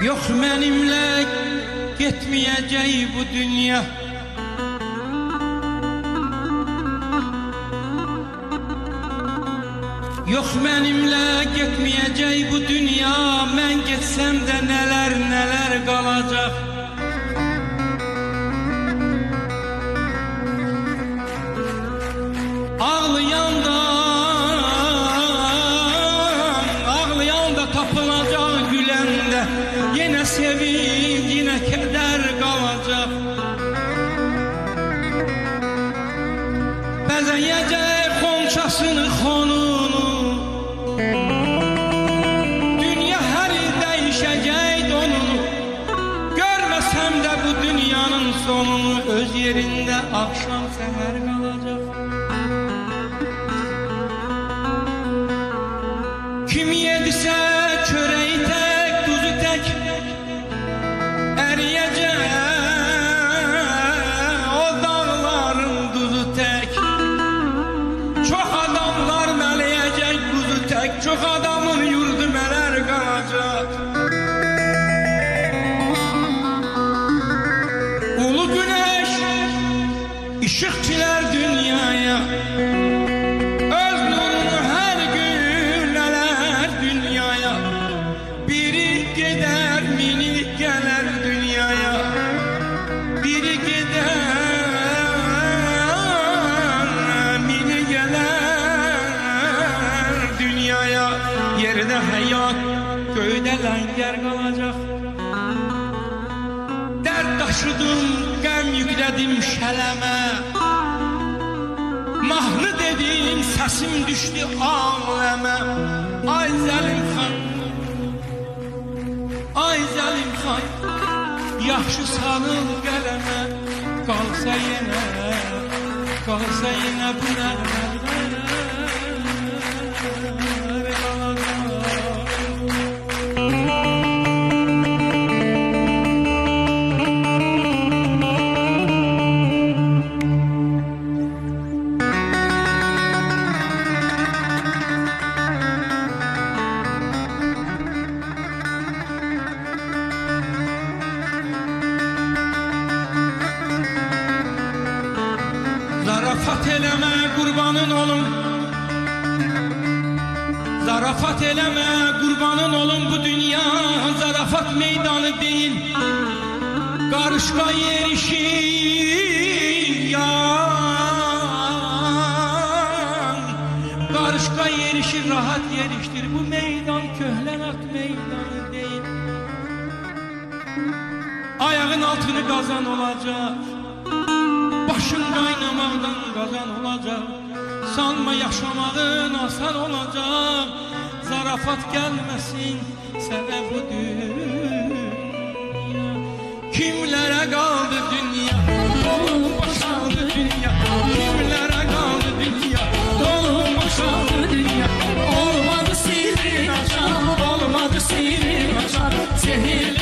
Yok benimle gitmeyecek bu dünya. Yok benimle gitmeyecek bu dünya. Ben gitsem de neler neler kalacak. Ağlayan da tapılacak, gülen de yine sevinç, yine keder kalacak. Bezeyecek xonçasını xonunu, dünya her değişecek donunu. Görmesem de bu dünyanın sonunu, öz yerinde akşam seher kalacak. Kim yedise çöreği tek, tuzu tek eriyecek, o dağların tuzu tek. Çok adamlar meleyecek tuzu tek, çok adamın yurdu meler kalacak. Ulu güneş ışıkçılar dünyaya, gider minik gelir dünyaya, biri gider minik gelir dünyaya. Yerde hayat, göğde langer kalacak. Dert taşıdım, gəm yükledim şeleme. Mahnı dedim, sesim düştü ağleme. Ay Zəlim xan, ay Zəlim xan, yaxşı salın qələmə. Qalsa yenə bu nəğmələr zarafat eləmə qurbanın olum, zarafat eləmə qurbanın olum. Bu dünya zarafat meydanı değil, qarışqa yerişir yan, qarışqa yerişir, rahat yeriştir. Bu meydan köhlənat meydanı değil. Ayağın altını qazan olacak, başın qaynamaqdan qazan olacaq. Sanma yaşamağın asan olacaq. Zarafat gəlməsin sənə bu dünya. Kimlərə qaldı dünya, dolub boşaldı dünya. Kimlərə qaldı dünya, dolub boşaldı dünya. Olmadı sihrin açar, olmadı sihrin açar. Zehir